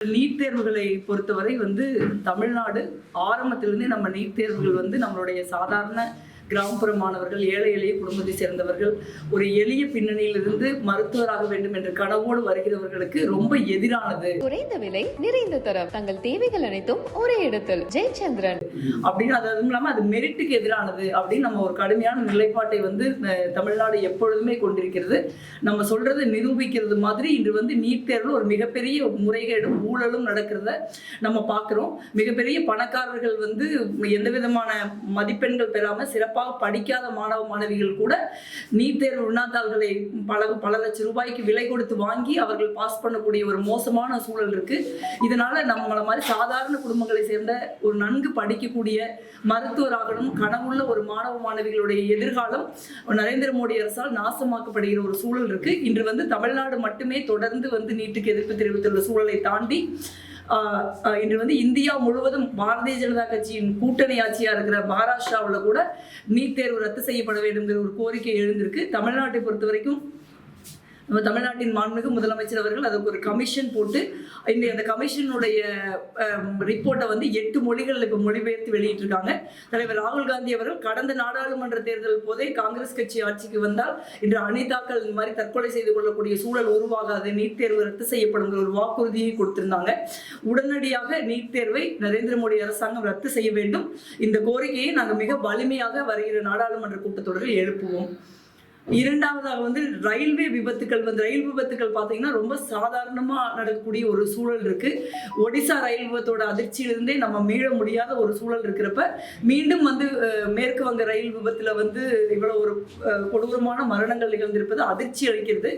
NEET தேர்வுகளை பொறுத்தவரை தமிழ்நாடு ஆரம்பத்திலிருந்தே நம்ம நீட் தேர்வுகள் நம்மளுடைய சாதாரண கிராமப்புற மாணவர்கள், ஏழை எளிய குடும்பத்தை சேர்ந்தவர்கள், ஒரு எளிய பின்னணியிலிருந்து மருத்துவராக வேண்டும் என்ற கனவோடு வருகிறவர்களுக்கு ரொம்ப எதிரானது. குறைந்த விலை, நிறைந்த தரம், தங்கள் தேவைகள் அனைத்தும் ஒரே இடத்தில். ஜெயச்சந்திரன் அப்படின்னு, அதுவும் இல்லாம அது மெரிட்டுக்கு எதிரானது அப்படின்னு நம்ம ஒரு கடுமையான நிலைப்பாட்டை தமிழ்நாடு எப்பொழுதுமே கொண்டிருக்கிறது. நம்ம சொல்றது நிரூபிக்கிறது மாதிரி இன்று நீட் தேர்வில் ஒரு மிகப்பெரிய முறைகேடும் ஊழலும் நடக்கிறத நம்ம பார்க்கிறோம். மிகப்பெரிய பணக்காரர்கள் எந்த விதமான மதிப்பெண்கள் பெறாம சிறப்பாக படிக்காத மாணவ மாணவிகள் கூட நீட் தேர்வு வினாத்தாள்களை பல லட்சம் ரூபாய்க்கு விலை கொடுத்து வாங்கி அவர்கள் பாஸ் பண்ணக்கூடிய ஒரு மோசமான சூழல் இருக்கு. இதனால நம்மள மாதிரி சாதாரண குடும்பங்களை சேர்ந்த ஒரு நன்கு படிக்கக்கூடிய மருத்துவராகணும் கனவுள்ள ஒரு மாணவ மாணவிகளுடைய எதிர்காலம் நரேந்திர மோடி அரசால் நாசமாக்கப்படுகிற ஒரு சூழல் இருக்கு. இன்று தமிழ்நாடு மட்டுமே தொடர்ந்து நீட்டுக்கு எதிர்ப்பு தெரிவித்துள்ள சூழலை தாண்டி இன்று இந்தியா முழுவதும் பாரதிய ஜனதா கட்சியின் கூட்டணி ஆட்சியா இருக்கிற மகாராஷ்டிராவில் கூட நீட் தேர்வு ரத்து செய்யப்பட வேண்டும் ஒரு கோரிக்கை எழுந்திருக்கு. தமிழ்நாட்டை பொறுத்த வரைக்கும் நம்ம தமிழ்நாட்டின் மாண்புமிகு முதலமைச்சர் அவர்கள் அதுக்கு ஒரு கமிஷன் போட்டு அந்த கமிஷனுடைய ரிப்போர்ட்டை 8 மொழிகள் இப்போ மொழிபெயர்த்து வெளியிட்டிருக்காங்க. தலைவர் ராகுல் காந்தி அவர்கள் கடந்த நாடாளுமன்ற தேர்தல் போதே காங்கிரஸ் கட்சி ஆட்சிக்கு வந்தால் இன்று அணிதாக்கள் இந்த மாதிரி தற்கொலை செய்து கொள்ளக்கூடிய சூழல் உருவாகாது, நீட் தேர்வு ரத்து செய்யப்படும் ஒரு வாக்குறுதியை கொடுத்திருந்தாங்க. உடனடியாக நீட் தேர்வை நரேந்திர மோடி அரசாங்கம் ரத்து செய்ய வேண்டும். இந்த கோரிக்கையை நாங்கள் மிக வலிமையாக வருகிற நாடாளுமன்ற கூட்டத்தொடரில் எழுப்புவோம். இரண்டாவதாக ரயில்வே விபத்துக்கள் ரயில் விபத்துக்கள் பார்த்தீங்கன்னா ரொம்ப சாதாரணமாக நடக்கக்கூடிய ஒரு சூழல் இருக்கு. ஒடிசா ரயில் விபத்தோட அதிர்ச்சியிலிருந்தே நம்ம மீள முடியாத ஒரு சூழல் இருக்கிறப்ப மீண்டும் மேற்கு வங்க ரயில் விபத்தில் இவ்வளவு ஒரு கொடூரமான மரணங்கள் நிகழ்ந்திருப்பது அதிர்ச்சி அளிக்கிறது.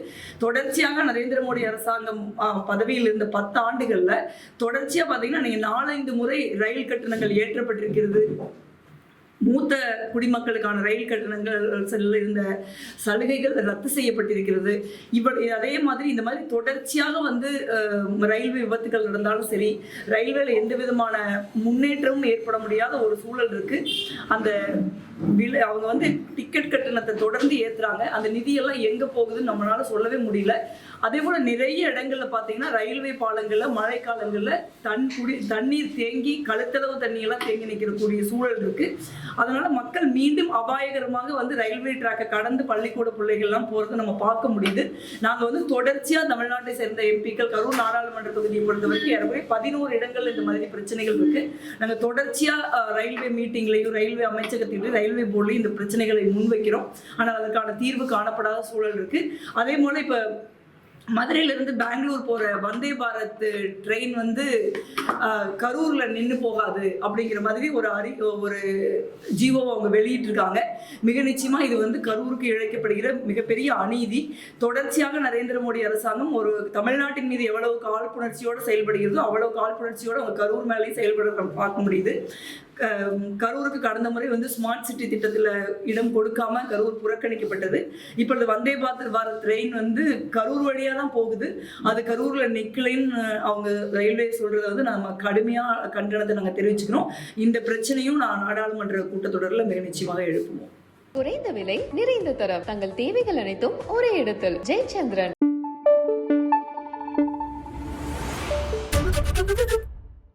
தொடர்ச்சியாக நரேந்திர மோடி அரசாங்கம் பதவியில் இருந்த 10 ஆண்டுகளில் தொடர்ச்சியாக பார்த்தீங்கன்னா நீங்கள் 4-5 முறை ரயில் கட்டணங்கள் ஏற்றப்பட்டிருக்கிறது. மூத்த குடிமக்களுக்கான ரயில் கட்டணங்கள் இருந்த சலுகைகள் ரத்து செய்யப்பட்டிருக்கிறது. அதே மாதிரி இந்த மாதிரி தொடர்ச்சியாக ரயில்வே விபத்துகள் நடந்தாலும் சரி, ரயில்வேல எந்த விதமான முன்னேற்றமும் ஏற்பட முடியாத ஒரு சூழல் இருக்கு. அந்த அவங்க டிக்கெட் கட்டணத்தை தொடர்ந்து ஏத்துறாங்க. அந்த நிதியெல்லாம் எங்க போகுதுன்னு நம்மளால சொல்லவே முடியல. அதே போல நிறைய இடங்கள்ல பாத்தீங்கன்னா ரயில்வே பாலங்கள்ல மழைக்காலங்கள்ல தண்ணீர் தேங்கி கழுத்தளவு தண்ணியெல்லாம் தேங்கி நிற்கக்கூடிய சூழல் இருக்கு. அதனால மக்கள் மீண்டும் அபாயகரமாக ரயில்வே ட்ராக்கை கடந்து பள்ளிக்கூட பிள்ளைகள்லாம் போறது நம்ம பார்க்க முடியுது. நாங்க தொடர்ச்சியா தமிழ்நாட்டை சேர்ந்த எம்பிக்கள் கரூர் நாடாளுமன்ற தொகுதியை பொறுத்த வரைக்கும் ஏறக்குறைய 11 இடங்கள்ல இந்த மாதிரி பிரச்சனைகள் இருக்கு. நாங்க தொடர்ச்சியா ரயில்வே மீட்டிங்லையும் ரயில்வே அமைச்சகத்திலையும் ரயில்வே போர்ட்லையும் இந்த பிரச்சனைகளை முன்வைக்கிறோம். ஆனால் அதற்கான தீர்வு காணப்படாத சூழல் இருக்கு. அதே போல இப்ப மதுரையிலிருந்து பெங்களூர் போற வந்தே பாரத் ட்ரெயின் கரூர்ல நின்று போகாது அப்படிங்கிற மாதிரி ஒரு ஜீவோ அவங்க வெளியிட்டிருக்காங்க. மிக நிச்சயமா இது கரூருக்கு இழைக்கப்படுகிற மிகப்பெரிய அநீதி. தொடர்ச்சியாக நரேந்திர மோடி அரசாங்கம் ஒரு தமிழ்நாட்டின் மீது எவ்வளவு காழ்ப்புணர்ச்சியோடு செயல்படுகிறதோ அவ்வளவு காழ்ப்புணர்ச்சியோடு அவங்க கரூர் மேலேயும் செயல்பட பார்க்க முடியுது. கரூருக்கு கடந்த முறை ஸ்மார்ட் சிட்டி திட்டத்தில் இடம் கொடுக்காம கரூர் புறக்கணிக்கப்பட்டது. இப்பொழுது வந்தே பாரத் ட்ரெயின் கரூர் வழியா தான் போகுது. அது கரூர்ல நிக்கலைன்னு அவங்க ரயில்வே சொல்றதை நம்ம கடுமையா கண்டனத்தை நாங்கள் தெரிவிச்சுக்கிறோம். இந்த பிரச்சனையும் நாடாளுமன்ற கூட்டத்தொடரில் மிக நிச்சயமாக எழுப்புவோம். குறைந்த விலை, நிறைந்த தரம், தங்கள் தேவைகள் அனைத்தும் ஒரே இடத்தில். ஜெயச்சந்திரன்.